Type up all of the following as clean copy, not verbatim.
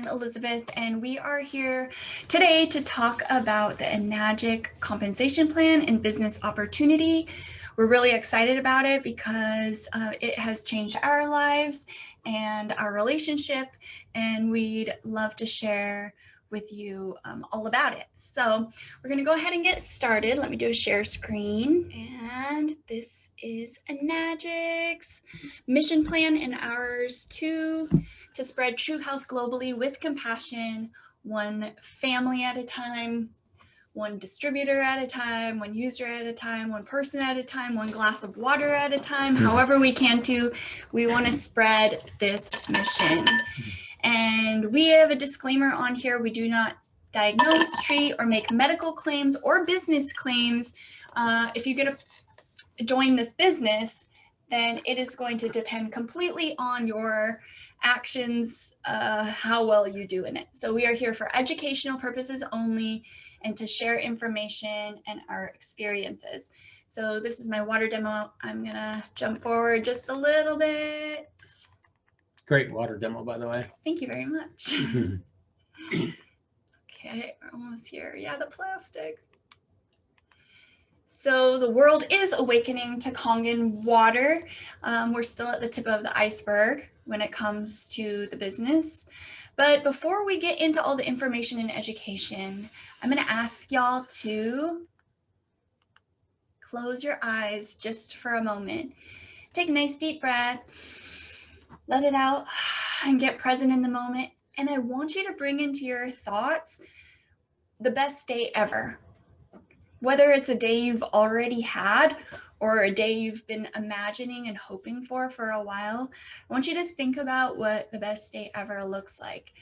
I'm Elizabeth, and we are here today to talk about the Enagic compensation plan and business opportunity. We're really excited about it because it has changed our lives and our relationship, and we'd love to share with you all about it. So we're going to go ahead and get started. Let me do a share screen. And this is Enagic's mission plan and ours to spread true health globally with compassion, one family at a time, one distributor at a time, one user at a time, one person at a time, one glass of water at a time, however we can to. We want to spread this mission. And we have a disclaimer on here. We do not diagnose, treat, or make medical claims or business claims. If you get to join this business, then it is going to depend completely on your actions, how well you do in it. So we are here for educational purposes only and to share information and our experiences. So this is my water demo. I'm gonna jump forward just a little bit. Great water demo, by the way. Thank you very much. Okay, we're almost here. Yeah, the plastic. So the world is awakening to Kangen water. We're still at the tip of the iceberg when it comes to the business. But before we get into all the information and education, I'm going to ask y'all to close your eyes just for a moment. Take a nice deep breath, let it out, and get present in the moment. And I want you to bring into your thoughts the best day ever. Whether it's a day you've already had or a day you've been imagining and hoping for a while, I want you to think about what the best day ever looks like.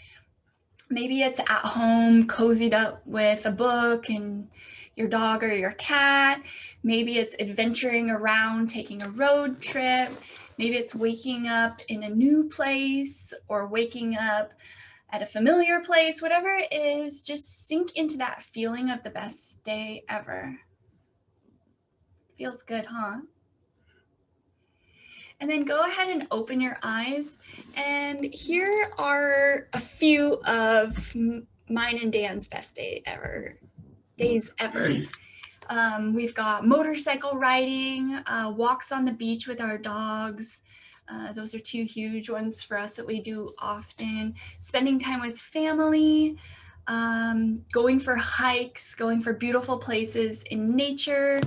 Maybe it's at home, cozied up with a book and your dog or your cat. Maybe it's adventuring around, taking a road trip. Maybe it's waking up in a new place or waking up at a familiar place. Whatever it is, just sink into that feeling of the best day ever. Feels good, huh? And then go ahead and open your eyes. And here are a few of mine and Dan's best days ever. We've got motorcycle riding, walks on the beach with our dogs. Those are two huge ones for us that we do often. Spending time with family, going for hikes, going for beautiful places in nature,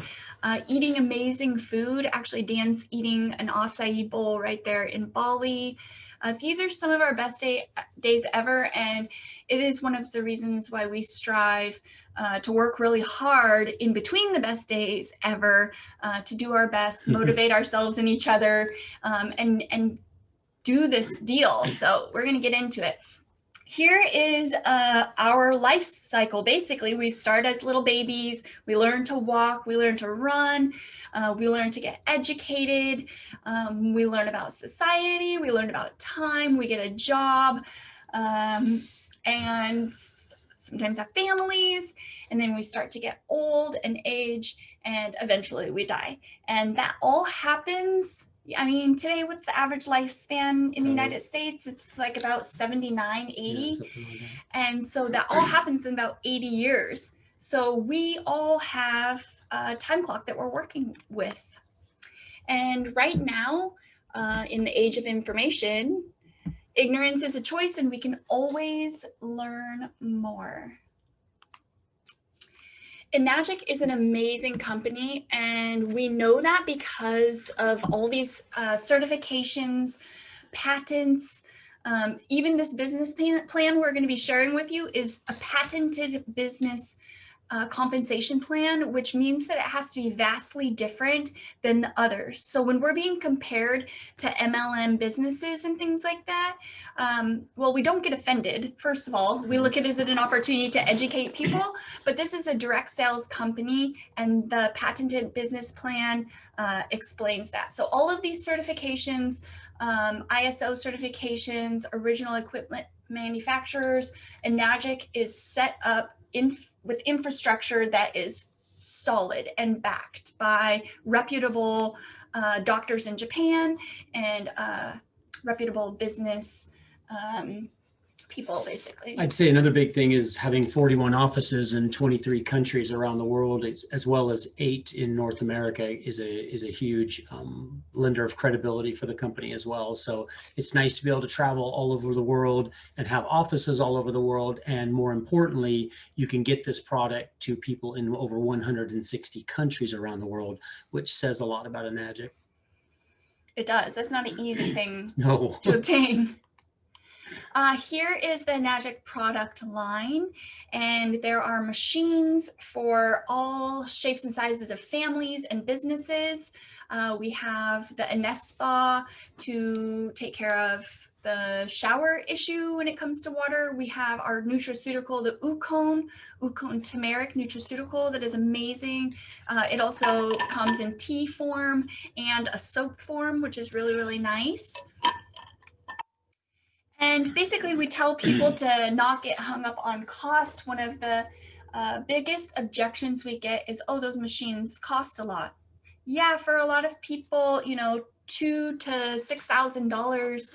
eating amazing food. Actually, Dan's eating an acai bowl right there in Bali. These are some of our best days ever, and it is one of the reasons why we strive to work really hard in between the best days ever, to do our best, motivate ourselves and each other, and do this deal. So we're going to get into it. Here is our life cycle. Basically, we start as little babies. We learn to walk. We learn to run. We learn to get educated. We learn about society. We learn about time. We get a job. And sometimes have families. And then we start to get old and age. And eventually we die. And that all happens. I mean, today, what's the average lifespan in the United States? It's like about 79, 80. Yeah, something like that. And so that all happens in about 80 years. So we all have a time clock that we're working with. And right now, in the age of information, ignorance is a choice and we can always learn more. Enagic is an amazing company, and we know that because of all these certifications, patents, even this business plan we're going to be sharing with you is a patented business compensation plan, which means that it has to be vastly different than the others. So when we're being compared to MLM businesses and things like that, well, we don't get offended. First of all, we look at it as an opportunity to educate people, but this is a direct sales company, and the patented business plan explains that. So all of these certifications, ISO certifications, original equipment manufacturers, Enagic is set up with infrastructure that is solid and backed by reputable doctors in Japan and reputable business people, basically. I'd say another big thing is having 41 offices in 23 countries around the world, as well as 8 in North America, is a huge lender of credibility for the company as well. So it's nice to be able to travel all over the world and have offices all over the world. And more importantly, you can get this product to people in over 160 countries around the world, which says a lot about Enagic. It does. That's not an easy thing No. to obtain. Here is the Enagic product line, and there are machines for all shapes and sizes of families and businesses. We have the Enespa to take care of the shower issue when it comes to water. We have our nutraceutical, the Ukon turmeric nutraceutical that is amazing. It also comes in tea form and a soap form, which is really, really nice. And basically, we tell people to not get hung up on cost. One of the biggest objections we get is, oh, those machines cost a lot. Yeah, for a lot of people, you know, $2,000 to $6,000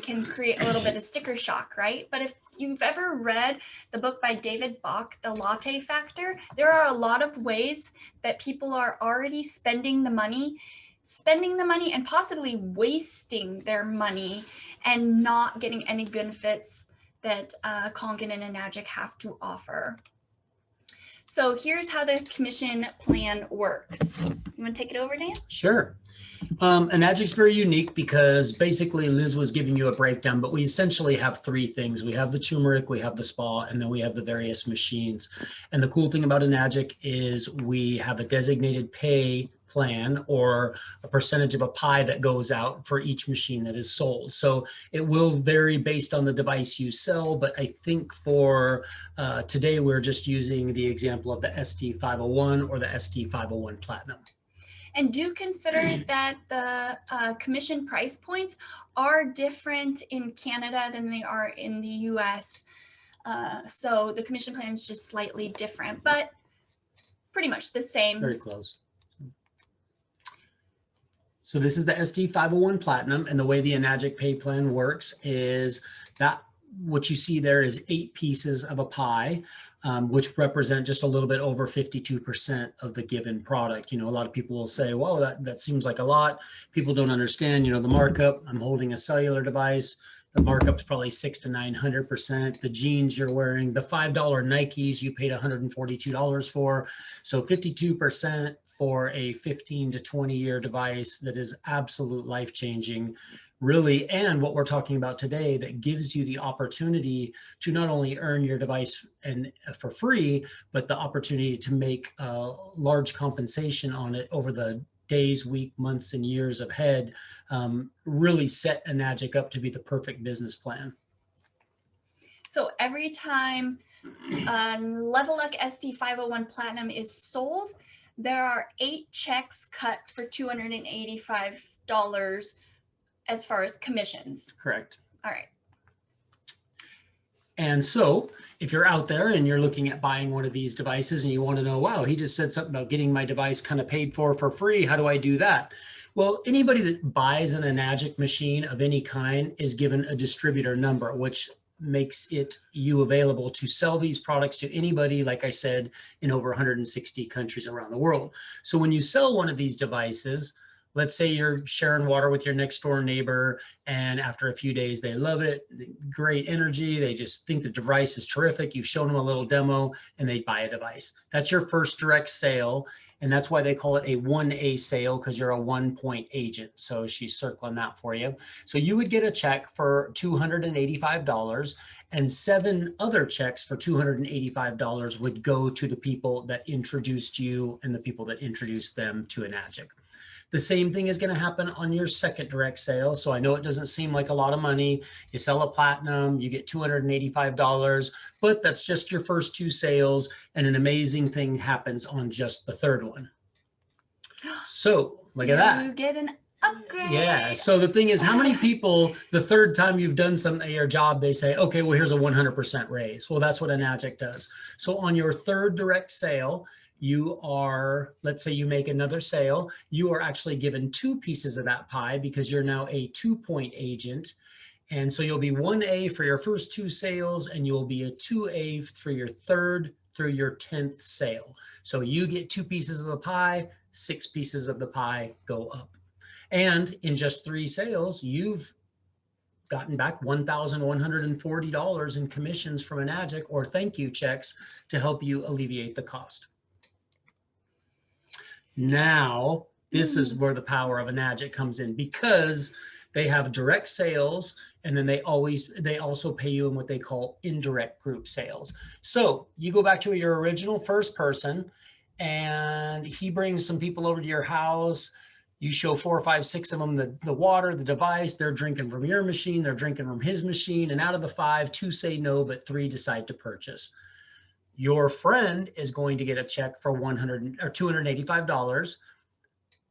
can create a little bit of sticker shock, right? But if you've ever read the book by David Bach, The Latte Factor, there are a lot of ways that people are already spending the money and possibly wasting their money and not getting any benefits that Kangen and Enagic have to offer. So here's how the commission plan works. You want to take it over, Dan? Sure. Enagic's very unique because basically Liz was giving you a breakdown, but we essentially have 3 things. We have the turmeric, we have the spa, and then we have the various machines. And the cool thing about Enagic is we have a designated pay plan, or a percentage of a pie that goes out for each machine that is sold. So it will vary based on the device you sell, but I think for today we're just using the example of the ST501 or the ST501 Platinum. And do consider that the commission price points are different in Canada than they are in the US. So the commission plan is just slightly different, but pretty much the same. Very close. So this is the ST501 Platinum, and the way the Enagic pay plan works is that what you see there is 8 pieces of a pie, which represent just a little bit over 52% of the given product. You know, a lot of people will say, well, that seems like a lot. People don't understand, you know, the markup. I'm holding a cellular device. The markup is probably 600 to 900%. The jeans you're wearing, the $5 Nikes you paid $142 for. So 52% for a 15 to 20 year device that is absolute life-changing, really. And what we're talking about today, that gives you the opportunity to not only earn your device and for free, but the opportunity to make a large compensation on it over the days, week, months, and years ahead, really set Enagic up to be the perfect business plan. So every time Level-Up ST501 Platinum is sold, there are 8 checks cut for $285 as far as commissions. Correct. All right. And so if you're out there and you're looking at buying one of these devices and you want to know, wow, he just said something about getting my device kind of paid for free. How do I do that? Well, anybody that buys an Enagic machine of any kind is given a distributor number, which makes it you available to sell these products to anybody, like I said, in over 160 countries around the world. So when you sell one of these devices, let's say you're sharing water with your next door neighbor, and after a few days, they love it, great energy, they just think the device is terrific. You've shown them a little demo and they buy a device. That's your first direct sale. And that's why they call it a 1A sale, because you're a 1-point agent. So she's circling that for you. So you would get a check for $285, and 7 other checks for $285 would go to the people that introduced you and the people that introduced them to Enagic. The same thing is going to happen on your second direct sale. So I know it doesn't seem like a lot of money. You sell a Platinum, you get $285, but that's just your first 2 sales. And an amazing thing happens on just the third one. So look at that. You get an upgrade. Yeah. So the thing is, how many people, the third time you've done something at your job, they say, okay, well, here's a 100% raise. Well, that's what Enagic does. So on your third direct sale, you are, let's say you make another sale, you are actually given 2 pieces of that pie because you're now a 2-point agent. And so you'll be 1A for your first 2 sales, and you'll be a 2A for your 3rd through your 10th sale. So you get 2 pieces of the pie, 6 pieces of the pie go up. And in just 3 sales, you've gotten back $1,140 in commissions from Enagic or thank you checks to help you alleviate the cost. Now, this is where the power of Enagic comes in, because they have direct sales, and then they also pay you in what they call indirect group sales. So you go back to your original first person, and he brings some people over to your house. You show 4 or 5, 6 of them the water, the device. They're drinking from your machine, they're drinking from his machine, and out of the 5, 2 say no, but 3 decide to purchase. Your friend is going to get a check for $100 or $285,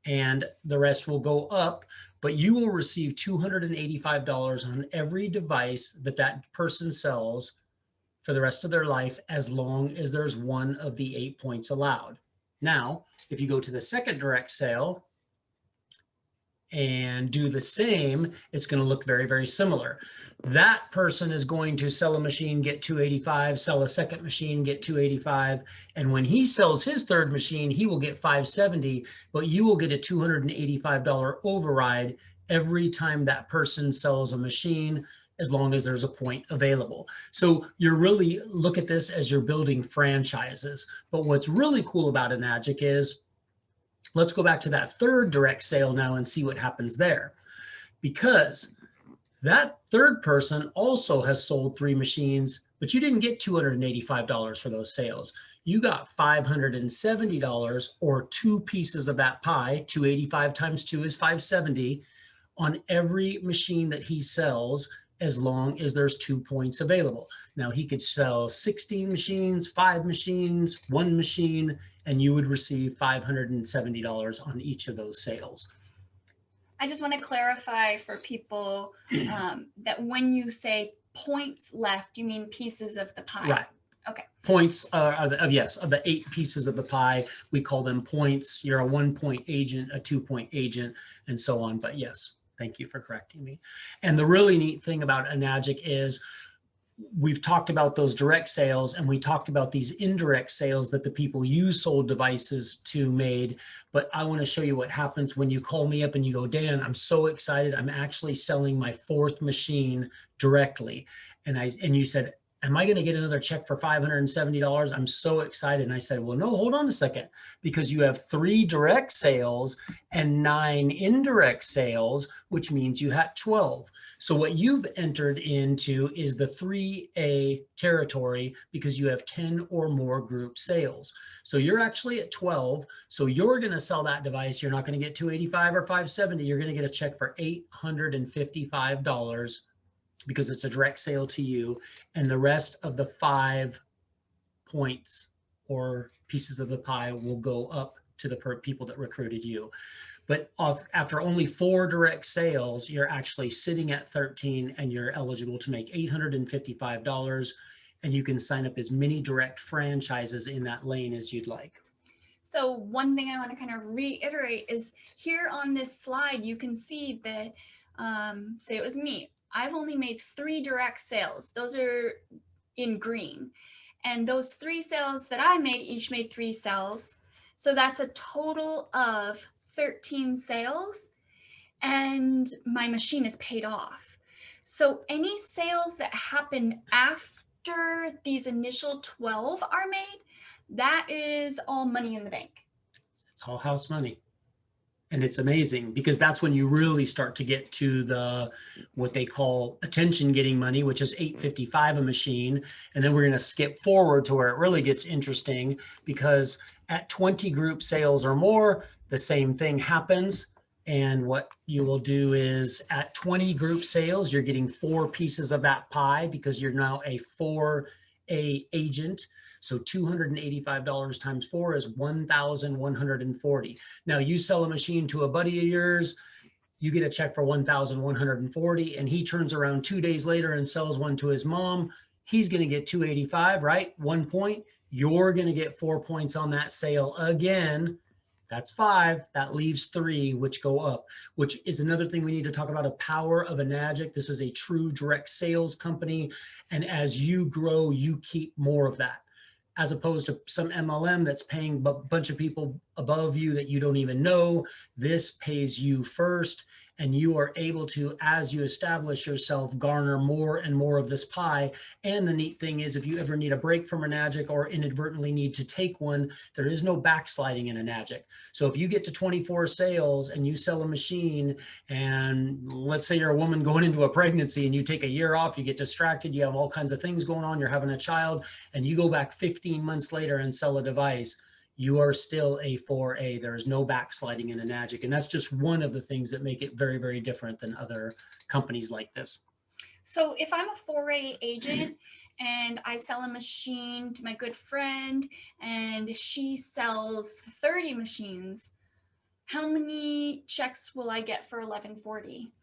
and the rest will go up, but you will receive $285 on every device that person sells for the rest of their life, as long as there's one of the 8 points allowed. Now, if you go to the second direct sale and do the same, it's going to look very, very similar. That person is going to sell a machine, get $285, sell a second machine, get $285. And when he sells his third machine, he will get $570, but you will get a $285 override every time that person sells a machine, as long as there's a point available. So you're really, look at this as you're building franchises. But what's really cool about Enagic is, let's go back to that third direct sale now and see what happens there. Because that third person also has sold 3 machines, but you didn't get $285 for those sales. You got $570, or 2 pieces of that pie. 285 times 2 is 570 on every machine that he sells, as long as there's 2 points available. Now, he could sell 16 machines, 5 machines, 1 machine, and you would receive $570 on each of those sales. I just want to clarify for people that when you say points left, you mean pieces of the pie. Right. Okay. Points of the 8 pieces of the pie, we call them points. You're a 1-point agent, a 2-point agent, and so on. But yes, thank you for correcting me. And the really neat thing about Enagic is, we've talked about those direct sales, and we talked about these indirect sales that the people you sold devices to made. But I want to show you what happens when you call me up and you go, Dan, I'm so excited. I'm actually selling my 4th machine directly. And you said, am I going to get another check for $570? I'm so excited. And I said, well, no, hold on a second, because you have 3 direct sales and 9 indirect sales, which means you had 12. So what you've entered into is the 3A territory, because you have 10 or more group sales. So you're actually at 12. So you're going to sell that device. You're not going to get $285 or $570. You're going to get a check for $855, because it's a direct sale to you. And the rest of the 5 points or pieces of the pie will go up to the people that recruited you. But after only 4 direct sales, you're actually sitting at 13, and you're eligible to make $855, and you can sign up as many direct franchises in that lane as you'd like. So one thing I want to kind of reiterate is, here on this slide, you can see that, say it was me, I've only made 3 direct sales. Those are in green. And those 3 sales that I made, each made 3 sales. So that's a total of 13 sales, and my machine is paid off. So any sales that happen after these initial 12 are made, that is all money in the bank. It's all house money. And it's amazing, because that's when you really start to get to the, what they call attention getting money, which is $855 a machine. And then we're going to skip forward to where it really gets interesting, because at 20 group sales or more, the same thing happens. And what you will do is, at 20 group sales, you're getting 4 pieces of that pie, because you're now a 4A agent. So $285 times 4 is $1,140. Now, you sell a machine to a buddy of yours, you get a check for $1,140, and he turns around 2 days later and sells one to his mom. He's going to get $285, right? 1 point. You're going to get 4 points on that sale again, That's 5. That leaves 3, which go up, which is another thing we need to talk about, a power of Enagic. This is a true direct sales company. And as you grow, you keep more of that, as opposed to some MLM that's paying a bunch of people above you that you don't even know. This pays you first, and you are able to, as you establish yourself, garner more and more of this pie. And the neat thing is, if you ever need a break from Enagic or inadvertently need to take one, there is no backsliding in Enagic. So if you get to 24 sales and you sell a machine, and let's say you're a woman going into a pregnancy and you take a year off, you get distracted, you have all kinds of things going on, you're having a child, and you go back 15 months later and sell a device, you are still a 4A. There is no backsliding in Enagic. And that's just one of the things that make it very, very different than other companies like this. So if I'm a 4A agent and I sell a machine to my good friend and she sells 30 machines, how many checks will I get for 1140?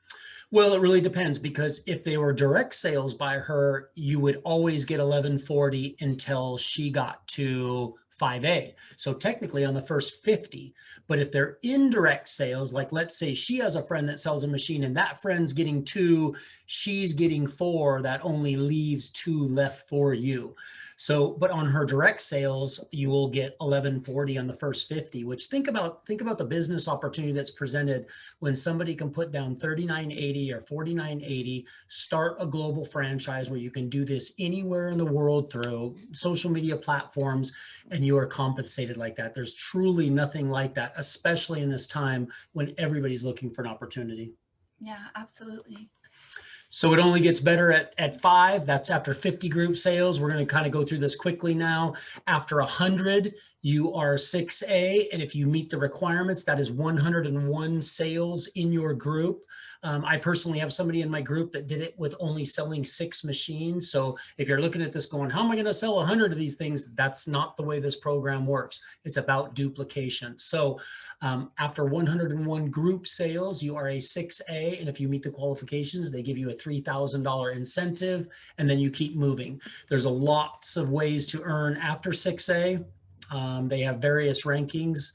Well, it really depends, because if they were direct sales by her, you would always get 1140 until she got to 5A. So technically on the first 50. But if they're indirect sales, like let's say she has a friend that sells a machine and that friend's getting 2, she's getting 4, that only leaves 2 left for you. So, but on her direct sales, you will get 1140 on the first 50, which think about the business opportunity that's presented when somebody can put down 3980 or 4980, start a global franchise where you can do this anywhere in the world through social media platforms, and you are compensated like that. There's truly nothing like that, especially in this time when everybody's looking for an opportunity. Yeah, absolutely. So it only gets better at 5. That's after 50 group sales. We're going to kind of go through this quickly now. After 100, you are 6A. And if you meet the requirements, that is 101 sales in your group. I personally have somebody in my group that did it with only selling 6 machines. So if you're looking at this going, how am I going to sell 100 of these things? That's not the way this program works. It's about duplication. So after 101 group sales, you are a 6A. And if you meet the qualifications, they give you a $3,000 incentive, and then you keep moving. There's lots of ways to earn after 6A. They have various rankings.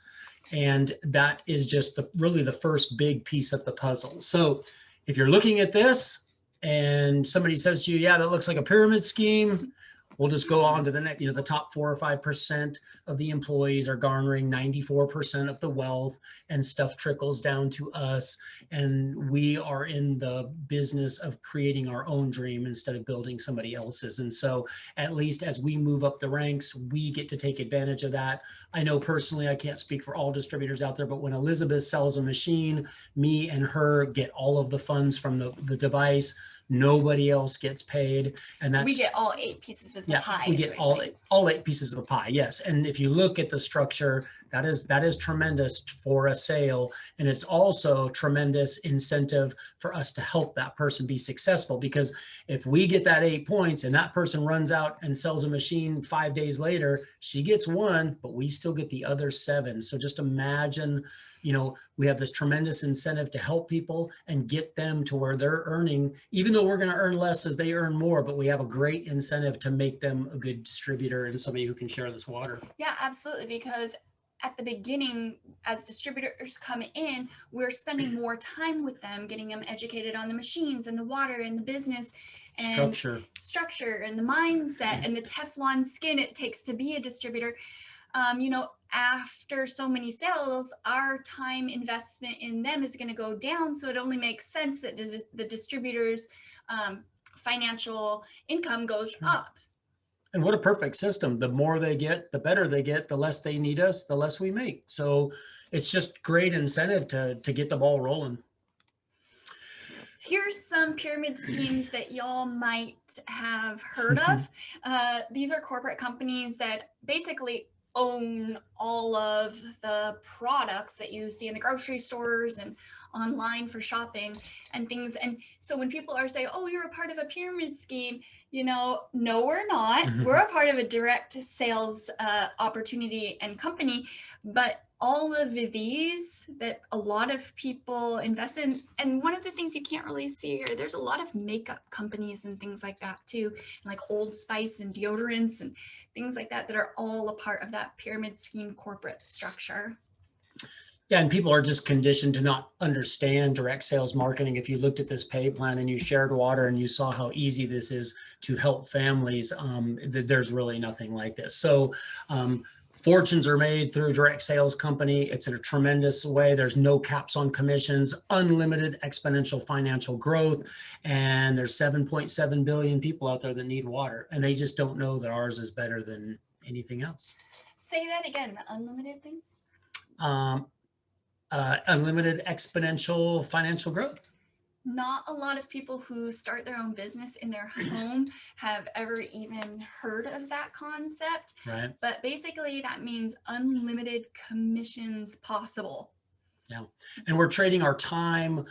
And that is just really the first big piece of the puzzle. So if you're looking at this and somebody says to you, yeah, that looks like a pyramid scheme, we'll just go on to the next. The top 4 or 5% of the employees are garnering 94% of the wealth, and stuff trickles down to us. And we are in the business of creating our own dream instead of building somebody else's. And so at least as we move up the ranks, we get to take advantage of that. I know personally, I can't speak for all distributors out there, but when Elizabeth sells a machine, me and her get all of the funds from the device. Nobody else gets paid, and that's, we get all 8 pieces of the pie. We get all 8 pieces of the pie. Yes, and if you look at the structure, that is tremendous for a sale, and it's also tremendous incentive for us to help that person be successful. Because if we get that 8 points and that person runs out and sells a machine 5 days later, she gets 1, but we still get the other 7. So just imagine, we have this tremendous incentive to help people and get them to where they're earning, even though we're going to earn less as they earn more, but we have a great incentive to make them a good distributor and somebody who can share this water. Yeah, absolutely. Because at the beginning, as distributors come in, we're spending more time with them, getting them educated on the machines and the water and the business and structure and the mindset and the Teflon skin it takes to be a distributor. After so many sales, our time investment in them is going to go down. So it only makes sense that the distributors' financial income goes up. And what a perfect system. The more they get, the better they get. The less they need us, the less we make. So it's just great incentive to get the ball rolling. Here's some pyramid schemes that y'all might have heard of. These are corporate companies that basically own all of the products that you see in the grocery stores and online for shopping and things. And so when people are saying, oh, you're a part of a pyramid scheme, no, we're not. We're a part of a direct sales opportunity and company, but all of these that a lot of people invest in. And one of the things you can't really see here, there's a lot of makeup companies and things like that too, like Old Spice and deodorants and things like that are all a part of that pyramid scheme corporate structure. Yeah, and people are just conditioned to not understand direct sales marketing. If you looked at this pay plan and you shared water and you saw how easy this is to help families, there's really nothing like this. So fortunes are made through direct sales company. It's in a tremendous way. There's no caps on commissions, unlimited exponential financial growth. And there's 7.7 billion people out there that need water. And they just don't know that ours is better than anything else. Say that again, the unlimited thing. Um, Unlimited exponential financial growth. Not a lot of people who start their own business in their home have ever even heard of that concept. Right. But basically, that means unlimited commissions possible. Yeah. And we're trading our time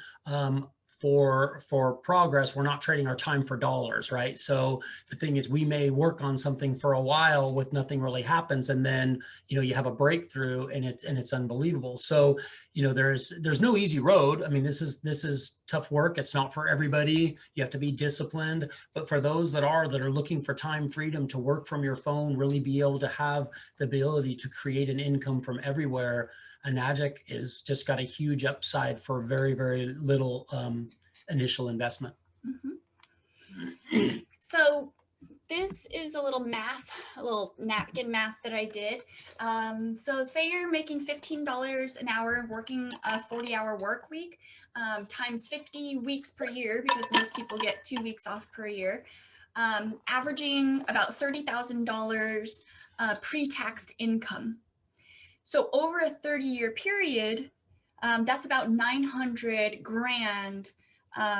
for progress. We're not trading our time for dollars, right? So the thing is, we may work on something for a while with nothing really happens, and then you have a breakthrough, and it's unbelievable. So there's no easy road. I mean, this is tough work. It's not for everybody. You have to be disciplined. But for those that are looking for time freedom to work from your phone, really be able to have the ability to create an income from everywhere, Enagic is just got a huge upside for very, very little initial investment. Mm-hmm. So this is a little napkin math that I did. So say you're making $15 an hour working a 40-hour work week, times 50 weeks per year, because most people get 2 weeks off per year, averaging about $30,000 pre-taxed income. So over a 30-year period, that's about 900 grand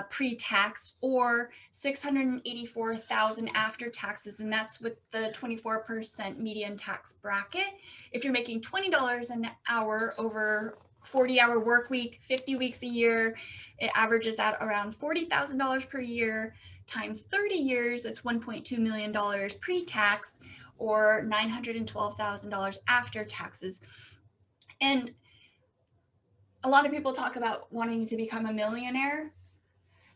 pre-tax, or 684,000 after taxes, and that's with the 24% median tax bracket. If you're making $20 an hour over 40-hour work week, 50 weeks a year, it averages out around $40,000 per year. Times 30 years, it's $1.2 million pre-tax, or $912,000 after taxes. And a lot of people talk about wanting to become a millionaire.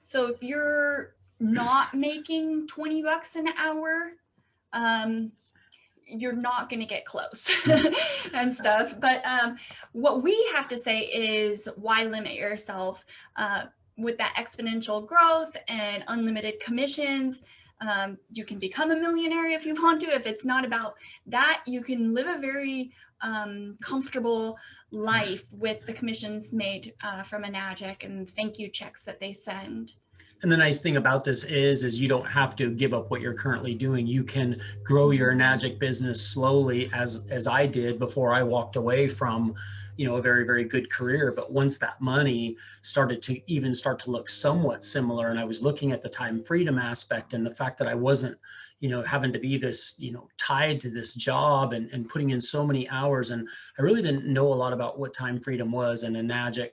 So if you're not making 20 bucks an hour, you're not going to get close and stuff. But what we have to say is, why limit yourself with that exponential growth and unlimited commissions? You can become a millionaire if you want to. If it's not about that, you can live a very comfortable life with the commissions made from Enagic and thank you checks that they send. And the nice thing about this is you don't have to give up what you're currently doing. You can grow your Enagic business slowly, as I did before I walked away from a very, very good career. But once that money started to look somewhat similar, and I was looking at the time freedom aspect and the fact that I wasn't having to be this tied to this job and putting in so many hours, and I really didn't know a lot about what time freedom was, and Enagic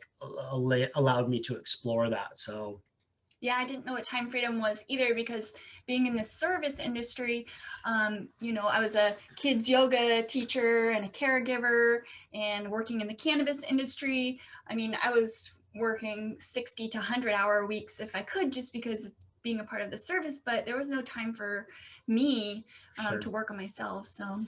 allowed me to explore that. So yeah, I didn't know what time freedom was either, because being in the service industry, I was a kids yoga teacher and a caregiver, and working in the cannabis industry. I mean, I was working 60 to 100-hour weeks if I could, just because of being a part of the service, but there was no time for me Sure. to work on myself. So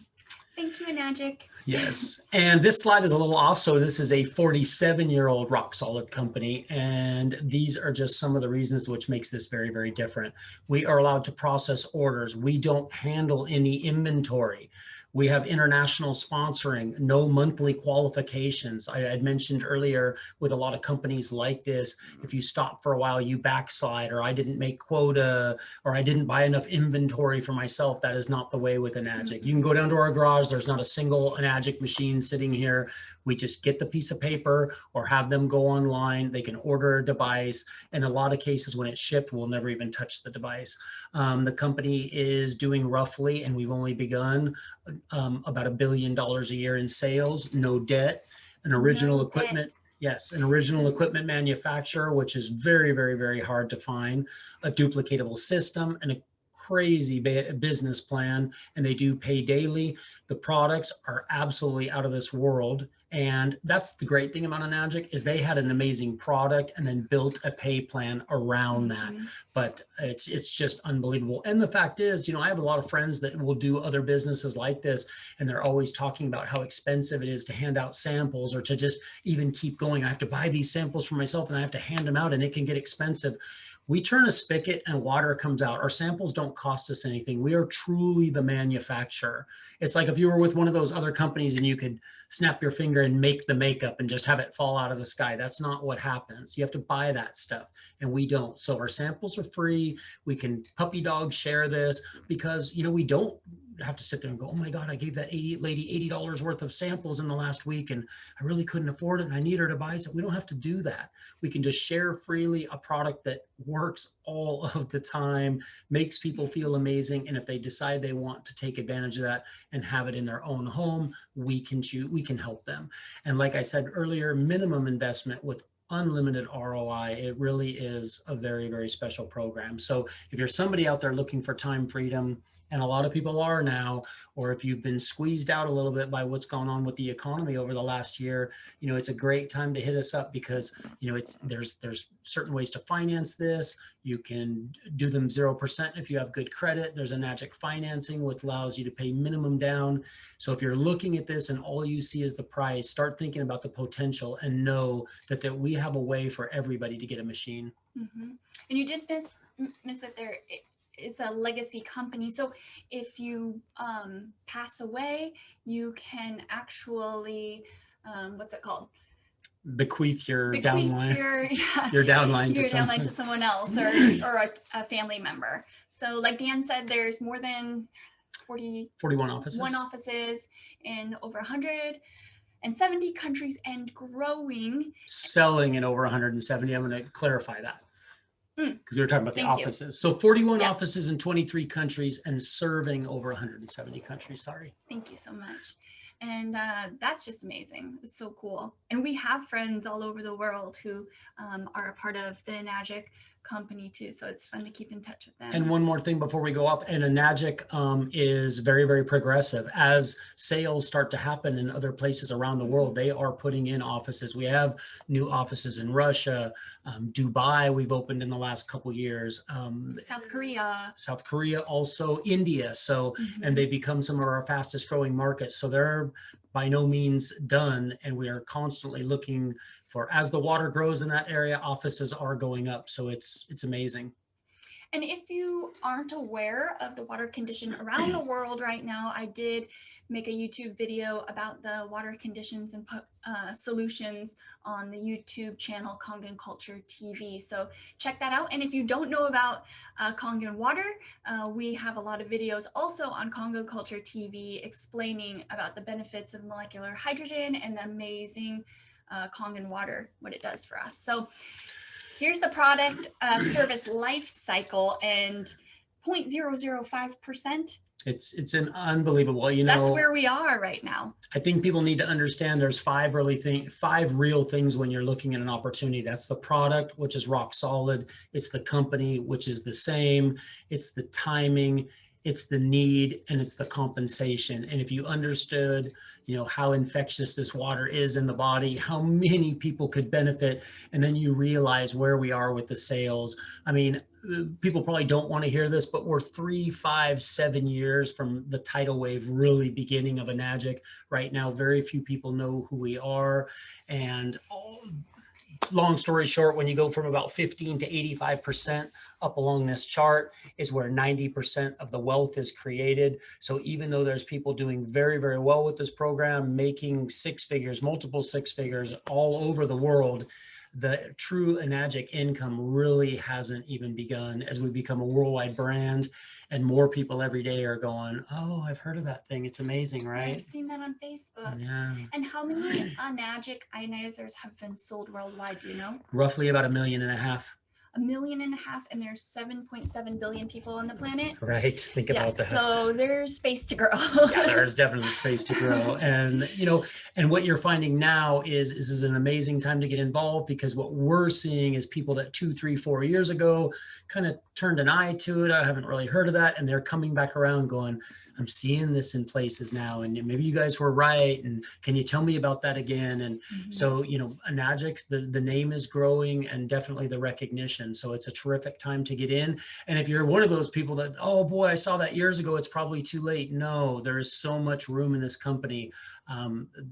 thank you, Enagic. Yes. And this slide is a little off. So this is a 47-year-old rock solid company. And these are just some of the reasons which makes this very, very different. We are allowed to process orders. We don't handle any inventory. We have international sponsoring, no monthly qualifications. I had mentioned earlier, with a lot of companies like this, if you stop for a while, you backslide, or I didn't make quota, or I didn't buy enough inventory for myself. That is not the way with Enagic. You can go down to our garage. There's not a single Enagic machine sitting here. We just get the piece of paper or have them go online. They can order a device. In a lot of cases, when it's shipped, we'll never even touch the device. The company is doing roughly, and we've only begun, about $1 billion a year in sales, no debt, an original equipment. Yes, an original equipment manufacturer, which is very, very, very hard to find, a duplicatable system, and a crazy business plan, and they do pay daily. The products are absolutely out of this world. And that's the great thing about Enagic is they had an amazing product and then built a pay plan around that. But it's just unbelievable. And the fact is, I have a lot of friends that will do other businesses like this, and they're always talking about how expensive it is to hand out samples or to just even keep going. I have to buy these samples for myself and I have to hand them out, and it can get expensive. We turn a spigot and water comes out. Our samples don't cost us anything. We are truly the manufacturer. It's like if you were with one of those other companies and you could snap your finger and make the makeup and just have it fall out of the sky. That's not what happens. You have to buy that stuff, and we don't. So our samples are free. We can puppy dog share this because, we don't have to sit there and go, oh my God, I gave that lady $80 worth of samples in the last week and I really couldn't afford it and I need her to buy it. We don't have to do that. We can just share freely a product that works all of the time, makes people feel amazing. And if they decide they want to take advantage of that and have it in their own home, we can help them. And like I said earlier, minimum investment with unlimited ROI. It really is a very, very special program. So if you're somebody out there looking for time freedom, and a lot of people are now, or if you've been squeezed out a little bit by what's gone on with the economy over the last year, it's a great time to hit us up because, there's certain ways to finance this. You can do them 0% if you have good credit. There's Enagic financing, which allows you to pay minimum down. So if you're looking at this and all you see is the price, start thinking about the potential and know that we have a way for everybody to get a machine. And you did miss that there is a legacy company. So if you pass away, you can actually, what's it called? Bequeath your downline to someone else or a family member. So like Dan said, there's more than 41 offices in over 170 countries and growing. Selling in over 170. I'm going to clarify that because we were talking about the offices. So 41 offices in 23 countries and serving over 170 countries. Sorry. Thank you so much. And that's just amazing. It's so cool. And we have friends all over the world who are a part of the Enagic company too. So it's fun to keep in touch with them. And one more thing before we go off, and Enagic is very, very progressive. As sales start to happen in other places around the world, they are putting in offices. We have new offices in Russia, Dubai, we've opened in the last couple years. South Korea, also India. So, and they become some of our fastest growing markets. So they're by no means done. And we are constantly looking for, as the water grows in that area, offices are going up. So it's amazing. And if you aren't aware of the water condition around the world right now, I did make a YouTube video about the water conditions and solutions on the YouTube channel Kangen Culture TV. So check that out. And if you don't know about Kangen water, we have a lot of videos also on Kangen Culture TV explaining about the benefits of molecular hydrogen and the amazing Kangen water, what it does for us. So here's the product service life cycle, and 0.005%. It's an unbelievable, that's where we are right now. I think people need to understand there's five real things when you're looking at an opportunity. That's the product, which is rock solid. It's the company, which is the same. It's the timing, it's the need, and it's the compensation. And if you understood, how infectious this water is in the body, how many people could benefit, and then you realize where we are with the sales. I mean, people probably don't want to hear this, but we're 3, 5, 7 years from the tidal wave really beginning of Enagic. Right now, very few people know who we are. And long story short, when you go from about 15 to 85% up along this chart is where 90% of the wealth is created. So even though there's people doing very, very well with this program, making six figures, multiple six figures all over the world, the true Enagic income really hasn't even begun as we become a worldwide brand, and more people every day are going, oh, I've heard of that thing. It's amazing, right? I've seen that on Facebook. Yeah. And how many Enagic ionizers have been sold worldwide, do you know? Roughly about 1.5 million. 1.5 million, and there's 7.7 billion people on the planet. Right. Think about that. So there's space to grow. Yeah, there's definitely space to grow. And, and what you're finding now is this is an amazing time to get involved, because what we're seeing is people that 2, 3, 4 years ago kind of turned an eye to it. I haven't really heard of that. And they're coming back around going, I'm seeing this in places now. And maybe you guys were right. And can you tell me about that again? And so, Enagic, the name is growing, and definitely the recognition. So it's a terrific time to get in. And if you're one of those people that, oh boy, I saw that years ago, it's probably too late. No, there is so much room in this company.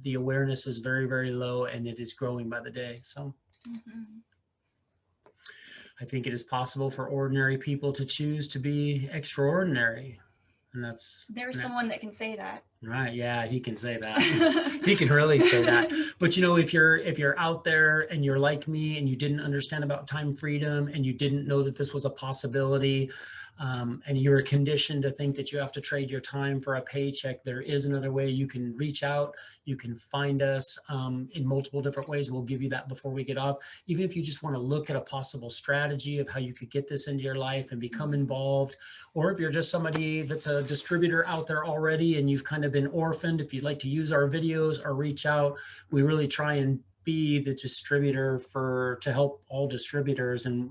The awareness is very, very low, and it is growing by the day. So I think it is possible for ordinary people to choose to be extraordinary. And there's someone that can say that. Right. Yeah, he can say that. He can really say that. But if you're out there and you're like me and you didn't understand about time freedom, and you didn't know that this was a possibility, and you're conditioned to think that you have to trade your time for a paycheck, there is another way. You can reach out. You can find us in multiple different ways. We'll give you that before we get off. Even if you just want to look at a possible strategy of how you could get this into your life and become involved, or if you're just somebody that's a distributor out there already and you've kind of been orphaned, if you'd like to use our videos or reach out, we really try and be the distributor to help all distributors, and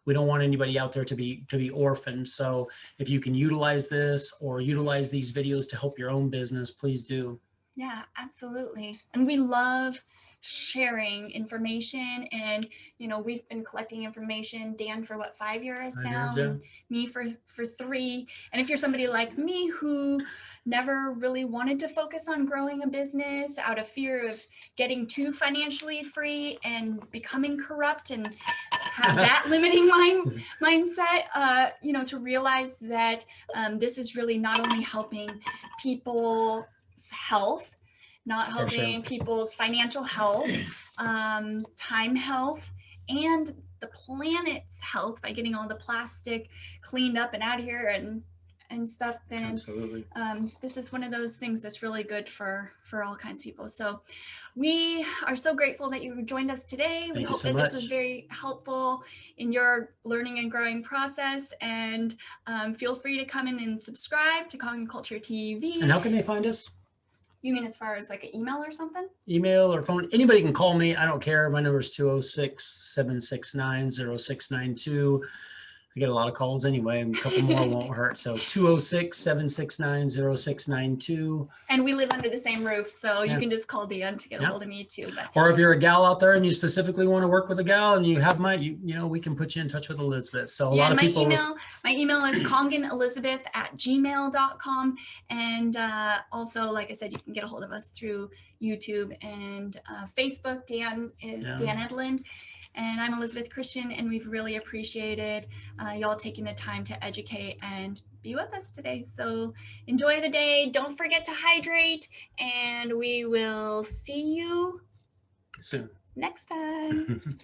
we don't want anybody out there to be orphaned. So if you can utilize this or utilize these videos to help your own business, please do. Yeah, absolutely. And we love sharing information, and we've been collecting information, Dan, for 5 years now, and me for 3. And if you're somebody like me who never really wanted to focus on growing a business out of fear of getting too financially free and becoming corrupt, and have that limiting mindset, to realize that this is really not only helping people's health, not helping people's financial health, time health, and the planet's health by getting all the plastic cleaned up and out of here and stuff, then absolutely. This is one of those things that's really good for all kinds of people. So we are so grateful that you joined us today. We hope that this was very helpful in your learning and growing process. And feel free to come in and subscribe to Kangen Culture TV. And how can they find us? You mean as far as like an email or something? Email or phone. Anybody can call me. I don't care. My number is 206-769-0692. I get a lot of calls anyway, and a couple more won't hurt. So 206-769-0692. And we live under the same roof, so you can just call Dan to get a hold of me too. Or if you're a gal out there and you specifically want to work with a gal and you have we can put you in touch with Elizabeth. So a lot of people. My email is kangenelizabeth@gmail.com. And also, like I said, you can get a hold of us through YouTube and Facebook. Dan is Dan Edlund. And I'm Elizabeth Christian, and we've really appreciated y'all taking the time to educate and be with us today. So enjoy the day. Don't forget to hydrate, and we will see you soon next time.